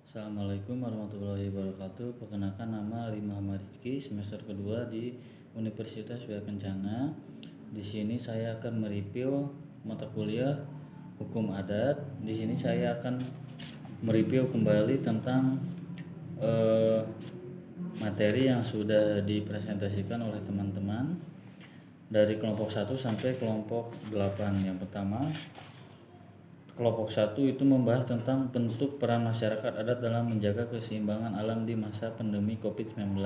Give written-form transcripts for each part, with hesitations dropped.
Assalamualaikum warahmatullahi wabarakatuh. Perkenalkan, nama Ari Muhammad Rizky, semester kedua di Universitas Wisma Kencana. Di sini saya akan mereview mata kuliah Hukum Adat. Di sini saya akan mereview kembali tentang materi yang sudah dipresentasikan oleh teman-teman dari kelompok 1 sampai kelompok 8. Yang pertama, kelompok 1 itu membahas tentang bentuk peran masyarakat adat dalam menjaga keseimbangan alam di masa pandemi COVID-19,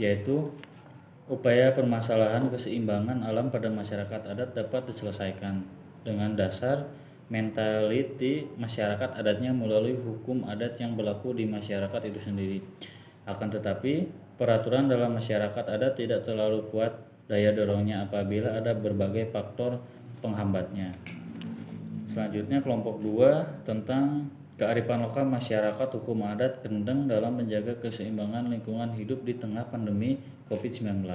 yaitu upaya permasalahan keseimbangan alam pada masyarakat adat dapat diselesaikan dengan dasar mentaliti masyarakat adatnya melalui hukum adat yang berlaku di masyarakat itu sendiri. Akan tetapi, peraturan dalam masyarakat adat tidak terlalu kuat daya dorongnya apabila ada berbagai faktor penghambatnya. Selanjutnya kelompok 2 tentang kearifan lokal masyarakat hukum adat Kendeng dalam menjaga keseimbangan lingkungan hidup di tengah pandemi COVID-19.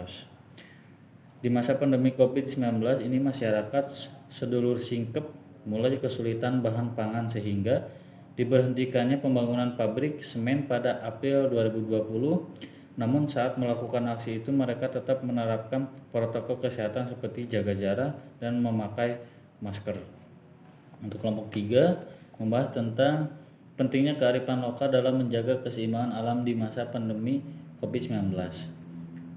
Di masa pandemi COVID-19 ini masyarakat sedulur singkep mulai kesulitan bahan pangan sehingga diberhentikannya pembangunan pabrik semen pada April 2020. Namun saat melakukan aksi itu mereka tetap menerapkan protokol kesehatan seperti jaga jarak dan memakai masker. Untuk kelompok 3 membahas tentang pentingnya kearifan lokal dalam menjaga keseimbangan alam di masa pandemi COVID-19.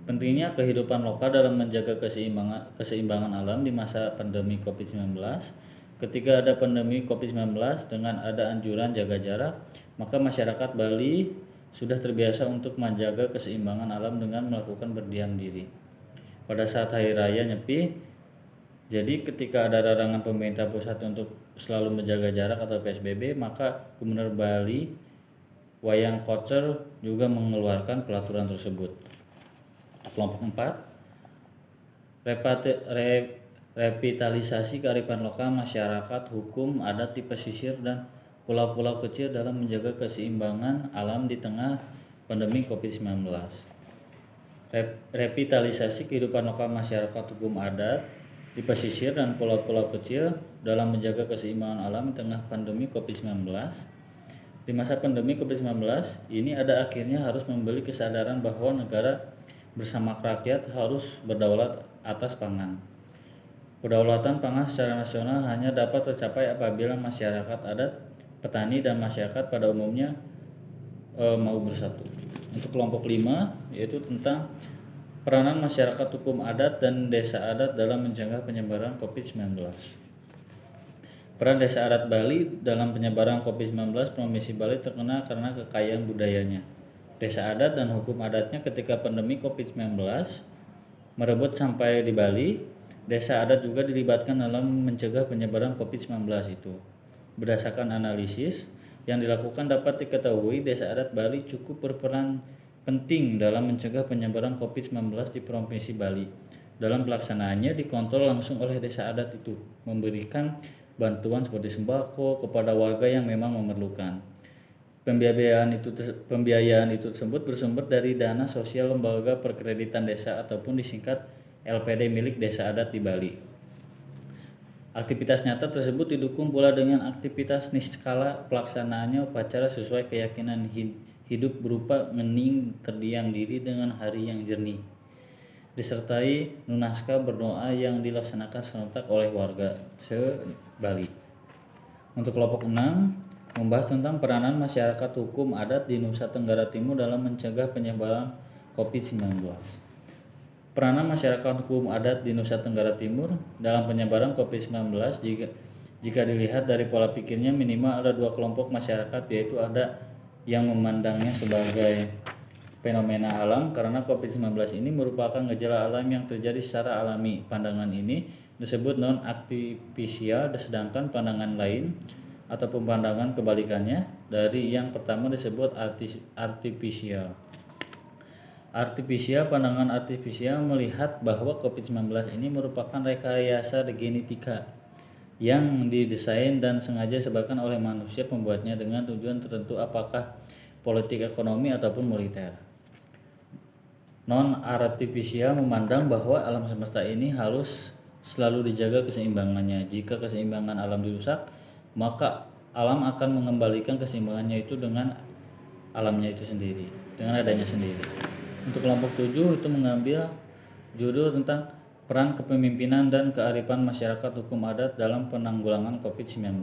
Pentingnya kehidupan lokal dalam menjaga keseimbangan alam di masa pandemi COVID-19. Ketika ada pandemi COVID-19 dengan ada anjuran jaga jarak, maka masyarakat Bali sudah terbiasa untuk menjaga keseimbangan alam dengan melakukan berdiam diri. Pada saat Hari Raya Nyepi, jadi ketika ada larangan pemerintah pusat untuk selalu menjaga jarak atau PSBB, maka Gubernur Bali Wayang Kocer juga mengeluarkan peraturan tersebut. Kelompok 4, revitalisasi kearifan lokal masyarakat hukum adat di pesisir dan pulau-pulau kecil dalam menjaga keseimbangan alam di tengah pandemi COVID-19. Revitalisasi kehidupan lokal masyarakat hukum adat di pesisir dan pulau-pulau kecil dalam menjaga keseimbangan alam di tengah pandemi COVID-19. Di masa pandemi COVID-19 ini ada akhirnya harus membeli kesadaran bahwa negara bersama rakyat harus berdaulat atas pangan. Kedaulatan pangan secara nasional hanya dapat tercapai apabila masyarakat adat, petani, dan masyarakat pada umumnya mau bersatu. Untuk kelompok 5 yaitu tentang peranan masyarakat hukum adat dan desa adat dalam mencegah penyebaran COVID-19. Peran desa adat Bali dalam penyebaran COVID-19, Provinsi Bali terkenal karena kekayaan budayanya. Desa adat dan hukum adatnya ketika pandemi COVID-19 merebut sampai di Bali, desa adat juga dilibatkan dalam mencegah penyebaran COVID-19 itu. Berdasarkan analisis yang dilakukan dapat diketahui desa adat Bali cukup berperan penting dalam mencegah penyebaran COVID-19 di Provinsi Bali. Dalam pelaksanaannya dikontrol langsung oleh desa adat itu, memberikan bantuan seperti sembako kepada warga yang memang memerlukan. Pembiayaan itu tersebut bersumber dari dana sosial lembaga perkreditan desa ataupun disingkat LPD milik desa adat di Bali. Aktivitas nyata tersebut didukung pula dengan aktivitas niskala pelaksanaannya upacara sesuai keyakinan hidup berupa ngening terdiam diri dengan hari yang jernih, disertai nunaska berdoa yang dilaksanakan serentak oleh warga se-Bali. Untuk kelompok 6 membahas tentang peranan masyarakat hukum adat di Nusa Tenggara Timur dalam mencegah penyebaran COVID-19. Peranan masyarakat hukum adat di Nusa Tenggara Timur dalam penyebaran COVID-19 jika dilihat dari pola pikirnya minimal ada 2 kelompok masyarakat, yaitu ada yang memandangnya sebagai fenomena alam karena COVID-19 ini merupakan gejala alam yang terjadi secara alami. Pandangan ini disebut non-artifisial, sedangkan pandangan lain ataupun pandangan kebalikannya dari yang pertama disebut artifisial. Pandangan artifisial melihat bahwa COVID-19 ini merupakan rekayasa genetika yang didesain dan sengaja disebabkan oleh manusia pembuatnya dengan tujuan tertentu, apakah politik, ekonomi, ataupun militer. Non-artifisial memandang bahwa alam semesta ini harus selalu dijaga keseimbangannya. Jika keseimbangan alam dirusak, maka alam akan mengembalikan keseimbangannya itu dengan alamnya itu sendiri, dengan adanya sendiri. Untuk kelompok 7 itu mengambil judul tentang peran kepemimpinan dan kearifan masyarakat hukum adat dalam penanggulangan COVID-19.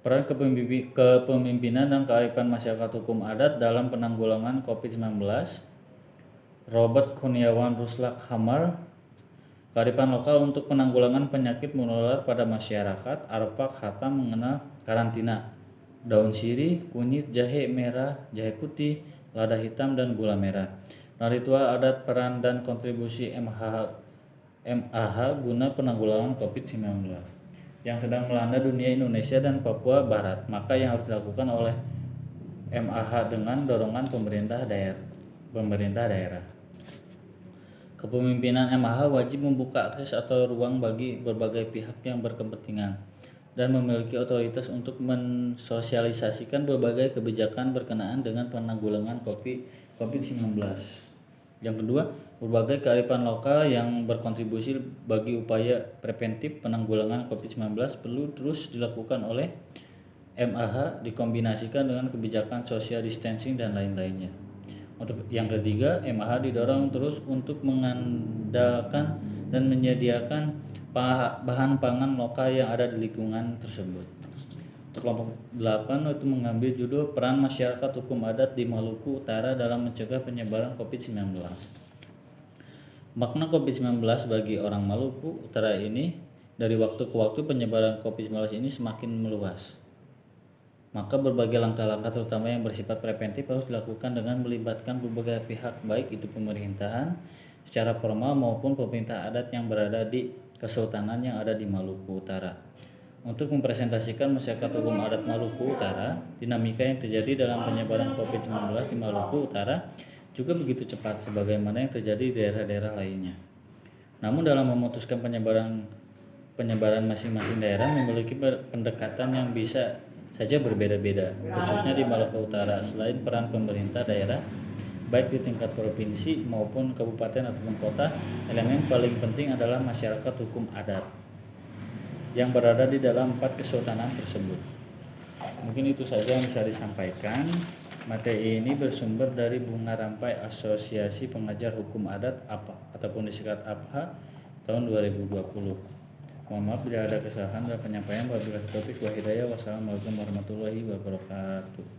Peran kepemimpinan dan kearifan masyarakat hukum adat dalam penanggulangan COVID-19. Robert Kurniawan Ruslak Hamar, kearifan lokal untuk penanggulangan penyakit menular pada masyarakat. Arfak Hatam mengenal karantina, daun sirih, kunyit, jahe merah, jahe putih, lada hitam, dan gula merah. Ritual adat, peran dan kontribusi MAH guna penanggulangan COVID-19 yang sedang melanda dunia Indonesia dan Papua Barat. Maka yang harus dilakukan oleh MAH dengan dorongan pemerintah daerah. Kepemimpinan MAH wajib membuka akses atau ruang bagi berbagai pihak yang berkepentingan dan memiliki otoritas untuk mensosialisasikan berbagai kebijakan berkenaan dengan penanggulangan COVID-19. Yang kedua, berbagai kearifan lokal yang berkontribusi bagi upaya preventif penanggulangan COVID-19 perlu terus dilakukan oleh MAH dikombinasikan dengan kebijakan social distancing dan lain-lainnya. Untuk yang ketiga, MAH didorong terus untuk mengandalkan dan menyediakan bahan pangan lokal yang ada di lingkungan tersebut. Untuk kelompok 8 itu mengambil judul peran masyarakat hukum adat di Maluku Utara dalam mencegah penyebaran COVID-19. Makna COVID-19 bagi orang Maluku Utara ini, dari waktu ke waktu penyebaran COVID-19 ini semakin meluas. Maka berbagai langkah-langkah terutama yang bersifat preventif harus dilakukan dengan melibatkan berbagai pihak, baik itu pemerintahan secara formal maupun pemerintah adat yang berada di kesultanan yang ada di Maluku Utara. Untuk mempresentasikan masyarakat hukum adat Maluku Utara, dinamika yang terjadi dalam penyebaran COVID-19 di Maluku Utara juga begitu cepat sebagaimana yang terjadi di daerah-daerah lainnya. Namun dalam memutuskan penyebaran masing-masing daerah memiliki pendekatan yang bisa saja berbeda-beda, khususnya di Maluku Utara. Selain peran pemerintah daerah, baik di tingkat provinsi maupun kabupaten ataupun kota, elemen paling penting adalah masyarakat hukum adat yang berada di dalam 4 kesultanan tersebut. Mungkin itu saja yang bisa disampaikan. Materi ini bersumber dari Bunga Rampai Asosiasi Pengajar Hukum Adat ataupun disingkat APHA tahun 2020. Mohon maaf bila ada kesalahan dalam penyampaian. Wabillahi taufiq wa hidayah. Wassalamualaikum warahmatullahi wabarakatuh.